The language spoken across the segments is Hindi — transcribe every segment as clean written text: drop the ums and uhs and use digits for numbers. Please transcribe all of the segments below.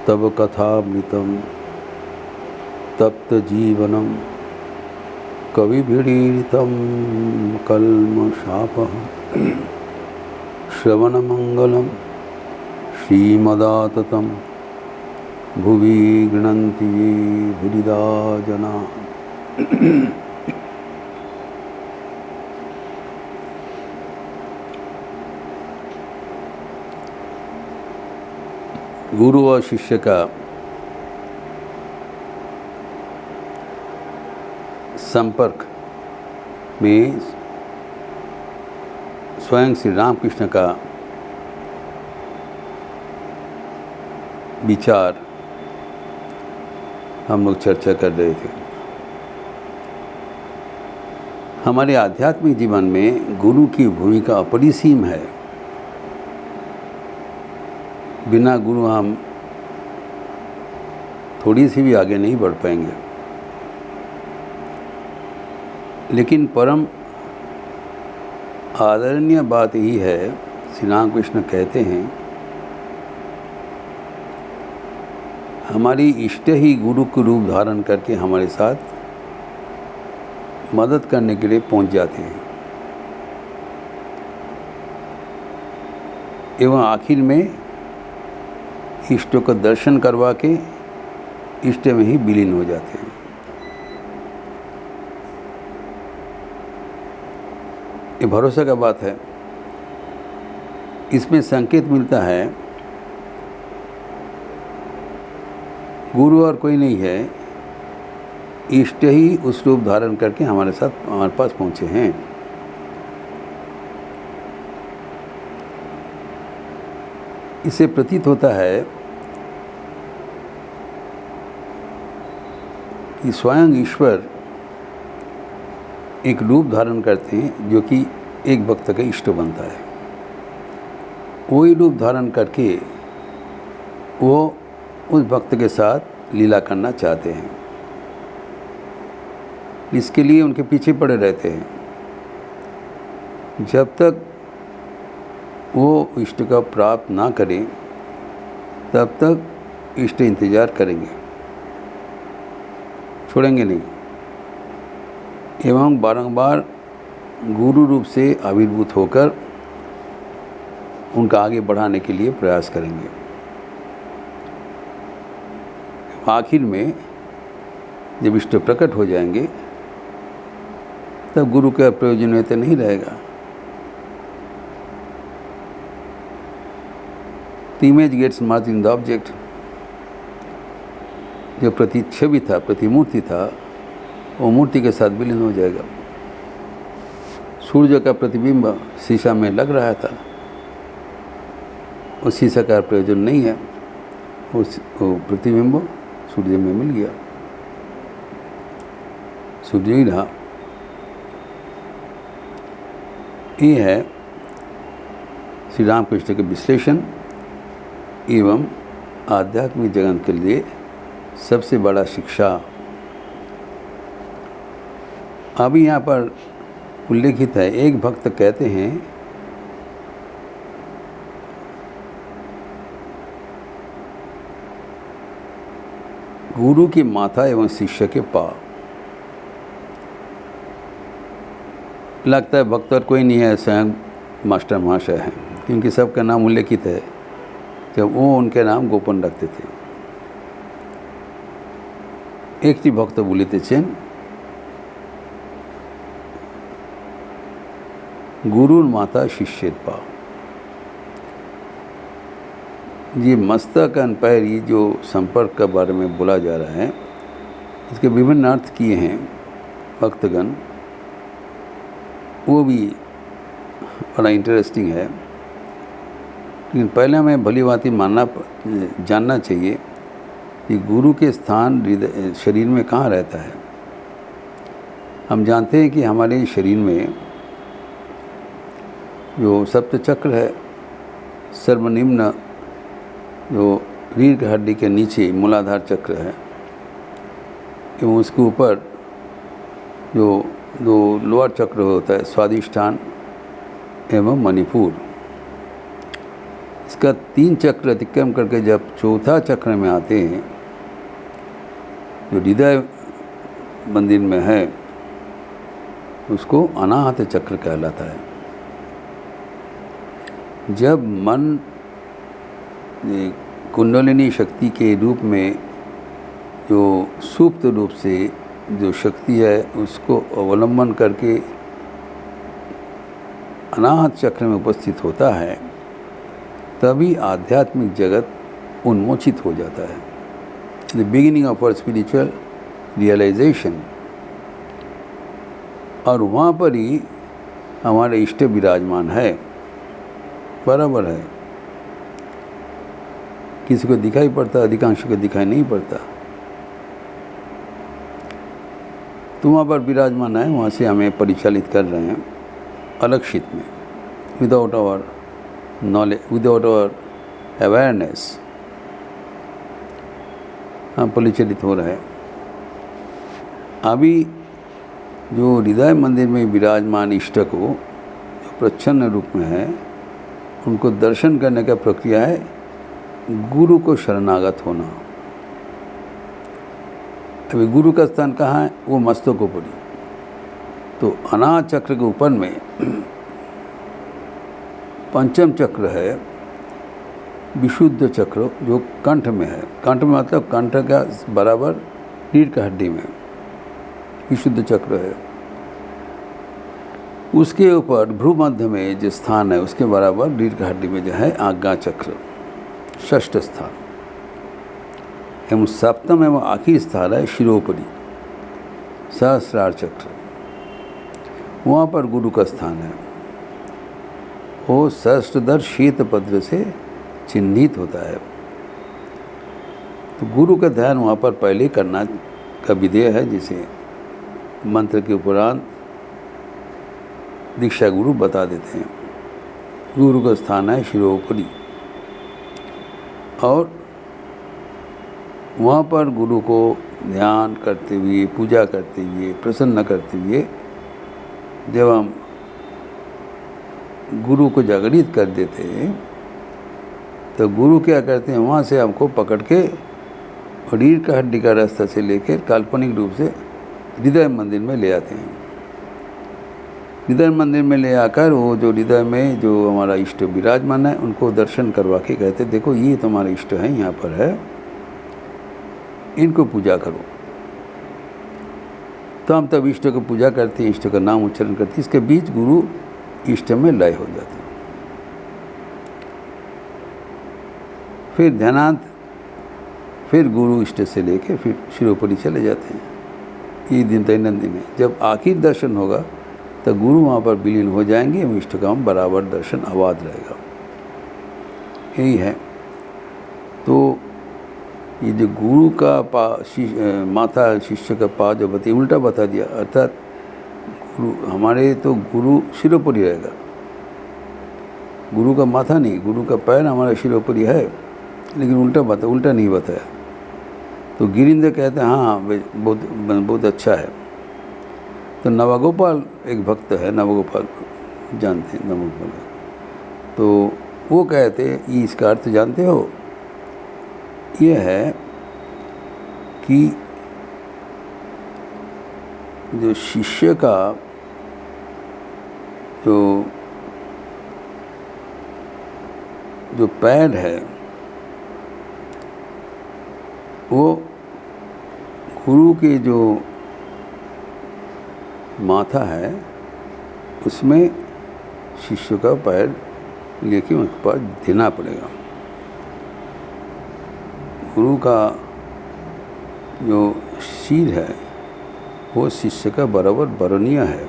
तव कथामृतं तप्तजीवनं कविभिरीडितं कल्मषापः श्रवणमंगलं श्रीमदाततं भुवि गृह्णन्ति ये भुरिदा जना। गुरु और शिष्य का संपर्क में स्वयं श्री रामकृष्ण का विचार हम लोग चर्चा कर रहे थे। हमारे आध्यात्मिक जीवन में गुरु की भूमिका अपरिसीम है। बिना गुरु हम थोड़ी सी भी आगे नहीं बढ़ पाएंगे। लेकिन परम आदरणीय बात यही है, श्री रामकृष्ण कहते हैं हमारी इष्ट ही गुरु को रूप धारण करके हमारे साथ मदद करने के लिए पहुंच जाते हैं एवं आखिर में इष्ट को दर्शन करवा के इष्ट में ही विलीन हो जाते हैं। ये भरोसा का बात है। इसमें संकेत मिलता है गुरु और कोई नहीं है, इष्ट ही उस रूप धारण करके हमारे पास पहुँचे हैं। इससे प्रतीत होता है कि स्वयं ईश्वर एक रूप धारण करते हैं जो कि एक भक्त का इष्ट बनता है। वही रूप धारण करके वो उस भक्त के साथ लीला करना चाहते हैं। इसके लिए उनके पीछे पड़े रहते हैं। जब तक वो इष्ट का प्राप्त ना करें तब तक इष्ट इंतज़ार करेंगे, छोड़ेंगे नहीं एवं बारंबार गुरु रूप से आविर्भूत होकर उनका आगे बढ़ाने के लिए प्रयास करेंगे। आखिर में जब इष्ट प्रकट हो जाएंगे तब गुरु का प्रयोजनीयता नहीं रहेगा। The image gets merged in the object। जो प्रतिच्छवि था, प्रतिमूर्ति था, वो मूर्ति के साथ विलीन हो जाएगा। सूर्य का प्रतिबिंब शीशा में लग रहा था, उस शीशा का प्रयोजन नहीं है, वो प्रतिबिंब सूर्य में मिल गया, सूर्य ही रहा। ये है श्री रामकृष्ण के विश्लेषण एवं आध्यात्मिक जगत के लिए सबसे बड़ा शिक्षा। अभी यहाँ पर उल्लेखित है, एक भक्त कहते हैं गुरु की माथा एवं शिष्य के पाँव। लगता है भक्त और कोई नहीं है, स्वयं मास्टर महाशय हैं, क्योंकि सबका नाम उल्लेखित है। जब वो उनके नाम गोपन रखते थे। एक भक्त बोलितेছেন गुरुर माता शिष्येर पा। ये मस्तक एंड पैर, ये जो संपर्क के बारे में बोला जा रहा है, इसके विभिन्न अर्थ किए हैं भक्तगण। वो भी बड़ा इंटरेस्टिंग है। लेकिन पहले हमें भली भांति जानना चाहिए कि गुरु के स्थान शरीर में कहाँ रहता है। हम जानते हैं कि हमारे शरीर में जो सप्त चक्र है, सर्वनिम्न जो रीढ़ की हड्डी के नीचे मूलाधार चक्र है, एवं उसके ऊपर जो दो लोअर चक्र होता है, स्वादिष्ठान एवं मणिपुर, इसका 3 चक्र अतिक्रम करके जब चौथा चक्र में आते हैं, जो हृदय मंदिर में है, उसको अनाहत चक्र कहलाता है। जब मन कुंडलिनी शक्ति के रूप में जो सुप्त रूप से जो शक्ति है उसको अवलंबन करके अनाहत चक्र में उपस्थित होता है, तभी आध्यात्मिक जगत उन्मोचित हो जाता है। The beginning of our spiritual realisation. और वहाँ पर ही हमारे इष्ट विराजमान है, बराबर है। किसी को दिखाई पड़ता, अधिकांश को दिखाई नहीं पड़ता, तो वहाँ पर विराजमान है, वहाँ से हमें परिचालित कर रहे हैं अलक्षित में, without our knowledge, without our awareness हम परिचालित हो रहे हैं। अभी जो हृदय मंदिर में विराजमान इष्ट को जो प्रच्छन्न रूप में है, उनको दर्शन करने का प्रक्रिया है गुरु को शरणागत होना। अभी गुरु का स्थान कहाँ है? वो मस्तकोपरि। तो अनाहत चक्र के ऊपर में पंचम चक्र है विशुद्ध चक्र, जो कंठ में है। कंठ में मतलब कंठ का बराबर रीढ़ की हड्डी में विशुद्ध चक्र है। उसके ऊपर भ्रू मध्य में जो स्थान है, उसके बराबर रीढ़ की हड्डी में जो है आज्ञा चक्र, षष्ठ स्थान एवं सप्तम एवं आखिरी स्थान है शिरोपरि, सहस्रार चक्र। वहाँ पर गुरु का स्थान है। वो सहस्त्रधर श्वेत पद्म से चिन्हित होता है। तो गुरु का ध्यान वहाँ पर पहले करना का विधेय है, जिसे मंत्र के उपरांत दीक्षा गुरु बता देते हैं। गुरु का स्थान है शिरोपरि, और वहाँ पर गुरु को ध्यान करते हुए, पूजा करते हुए, प्रसन्न करते हुए जब हम गुरु को जागृत कर देते हैं, तो गुरु क्या करते हैं, वहाँ से हमको पकड़ के रीढ़ की हड्डी का रास्ता से लेकर काल्पनिक रूप से हृदय मंदिर में ले आते हैं। हृदय मंदिर में ले आकर वो जो हृदय में जो हमारा इष्ट विराजमान है, उनको दर्शन करवा के कहते देखो ये तुम्हारे इष्ट हैं, यहाँ पर है, इनको पूजा करो। तो हम तब इष्ट को पूजा करते हैं, इष्ट का नाम उच्चारण करते हैं। इसके बीच गुरु इष्ट में लय हो जाते हैं। फिर ध्यानांत, फिर गुरु इष्ट से लेके फिर शिरोपरि चले जाते हैं। ये दिन दैनंदिन है। जब आखिर दर्शन होगा तो गुरु वहाँ पर विलीन हो जाएंगे, इष्ट का हम बराबर दर्शन आबाद रहेगा। यही है। तो ये जो गुरु का माथा शिष्य का पा जो बताइए, उल्टा बता दिया। अर्थात गुरु हमारे तो गुरु शिरोपरि रहेगा, गुरु का माथा नहीं, गुरु का पैर हमारा शिरोपरि है, लेकिन उल्टा नहीं बताया। तो गिरिंद्र कहते हैं हाँ बहुत अच्छा है। तो नवगोपाल एक भक्त है, नवगोपाल जानते हैं नवगोपाल, तो वो कहते ये इसका अर्थ जानते हो, ये है कि जो शिष्य का जो पैर है वो गुरु के जो माथा है उसमें शिष्य का पैर लेके उनके पास देना पड़ेगा। गुरु का जो सिर है वो शिष्य का बराबर बरनीय है,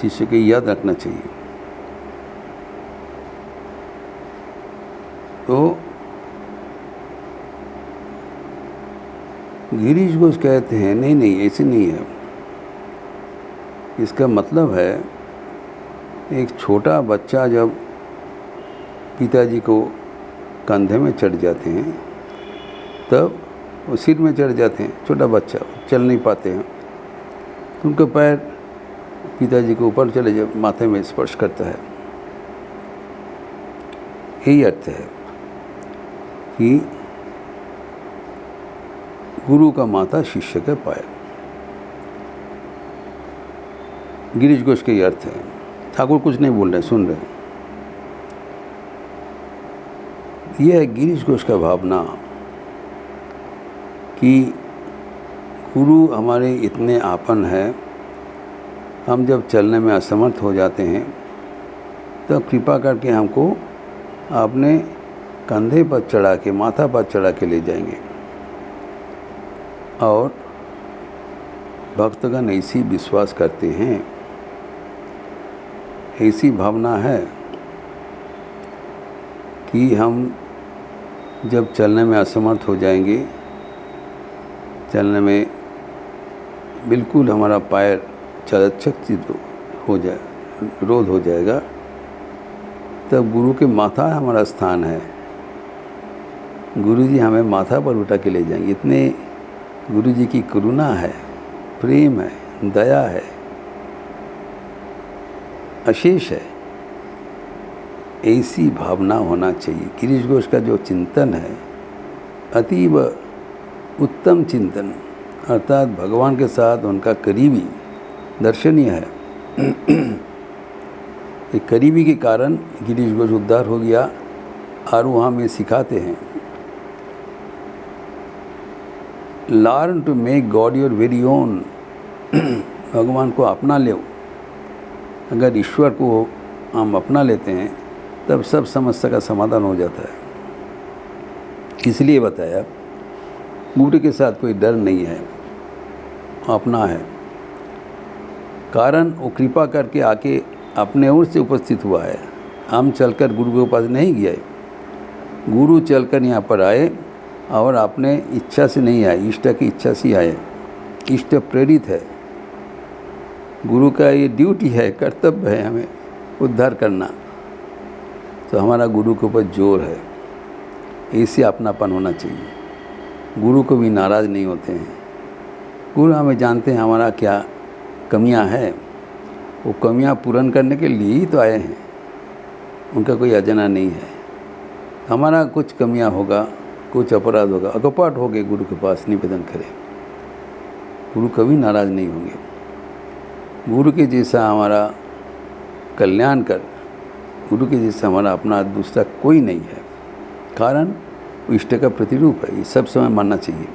शिष्य को याद रखना चाहिए। तो गिरीश घोष कहते हैं नहीं ऐसे नहीं है। इसका मतलब है एक छोटा बच्चा जब पिताजी को कंधे में चढ़ जाते हैं तब वो सिर में चढ़ जाते हैं। छोटा बच्चा चल नहीं पाते हैं तो उनका पैर पिताजी के ऊपर चले जब माथे में स्पर्श करता है यही अर्थ है कि गुरु का माथा शिष्य के पाए। गिरीश घोष का ये अर्थ है। ठाकुर कुछ नहीं बोल रहे, सुन रहे। यह है गिरीश घोष का भावना कि गुरु हमारे इतने आपन है, हम जब चलने में असमर्थ हो जाते हैं तब कृपा करके हमको अपने कंधे पर चढ़ा के, माथा पर चढ़ा के ले जाएंगे। और भक्तगण ऐसी विश्वास करते हैं, ऐसी भावना है कि हम जब चलने में असमर्थ हो जाएंगे, चलने में बिल्कुल हमारा पैर चलचित हो जाए, रोध हो जाएगा, तब गुरु के माथा हमारा स्थान है। गुरु जी हमें माथा पर उठा के ले जाएंगे। इतने गुरु जी की करुणा है, प्रेम है, दया है, अशेष है। ऐसी भावना होना चाहिए। गिरीश घोष का जो चिंतन है अतीब उत्तम चिंतन, अर्थात भगवान के साथ उनका करीबी दर्शनीय है। एक करीबी के कारण गिरीश घोष उद्धार हो गया। और वहाँ में सिखाते हैं, learn to make God your very own. भगवान को अपना लो। अगर ईश्वर को हम अपना लेते हैं तब सब समस्या का समाधान हो जाता है। इसलिए बताया, गुरु के साथ कोई डर नहीं है, अपना है। कारण वो कृपा करके आके अपने ओर से उपस्थित हुआ है। हम चलकर गुरु के पास नहीं गए, गुरु चलकर यहाँ पर आए और अपने इच्छा से नहीं आए, इष्ट की इच्छा से आए। इष्ट प्रेरित है। गुरु का ये ड्यूटी है, कर्तव्य है हमें उद्धार करना। तो हमारा गुरु के ऊपर जोर है। ऐसे अपनापन होना चाहिए। गुरु को भी नाराज़ नहीं होते हैं। गुरु हमें जानते हैं हमारा क्या कमियां है, वो कमियां पूर्ण करने के लिए ही तो आए हैं। उनका कोई अजना नहीं है। हमारा कुछ कमियां होगा, कुछ अपराध होगा, अकपट हो गए, गुरु के पास निवेदन करें। गुरु कभी नाराज़ नहीं होंगे। गुरु के जैसा हमारा कल्याण कर, गुरु के जैसा हमारा अपना दूसरा कोई नहीं है। कारण वो इष्ट का प्रतिरूप है। ये सब समय मानना चाहिए।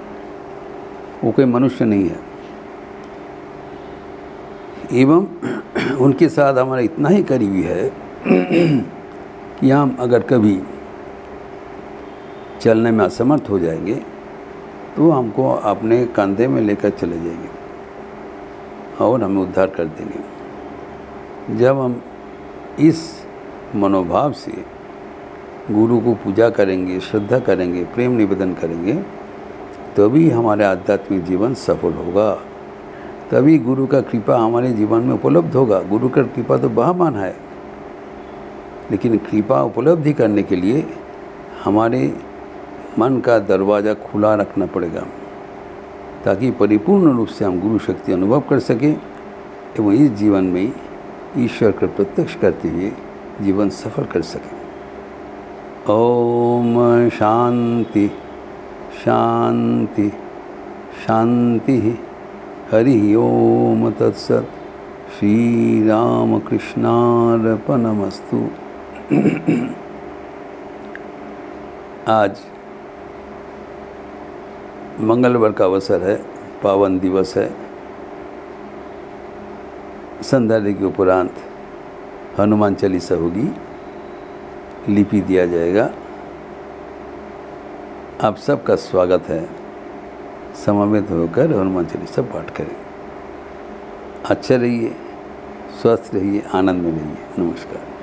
वो कोई मनुष्य नहीं है। एवं उनके साथ हमारा इतना ही करीबी है कि हम अगर कभी चलने में असमर्थ हो जाएंगे तो हमको अपने कंधे में लेकर चले जाएंगे और हमें उद्धार कर देंगे। जब हम इस मनोभाव से गुरु को पूजा करेंगे, श्रद्धा करेंगे, प्रेम निवेदन करेंगे, तभी हमारे आध्यात्मिक जीवन सफल होगा। तभी गुरु का कृपा हमारे जीवन में उपलब्ध होगा। गुरु का कृपा तो बहामान है, लेकिन कृपा उपलब्धि करने के लिए हमारे मन का दरवाज़ा खुला रखना पड़ेगा, ताकि परिपूर्ण रूप से हम गुरु शक्ति अनुभव कर सकें एवं इस जीवन में ईश्वर का प्रत्यक्ष करते हुए जीवन सफल कर सकें। ओम शांति शांति शांति। हरि ओम तत्सत। श्री राम कृष्णार्पणमस्तु। आज मंगलवार का अवसर है, पावन दिवस है। संध्या के उपरांत हनुमान चालीसा होगी, लिपि दिया जाएगा। आप सबका स्वागत है। समवेत होकर हनुमान चालीसा पाठ करें। अच्छे रहिए, स्वस्थ रहिए, आनंद में रहिए। नमस्कार।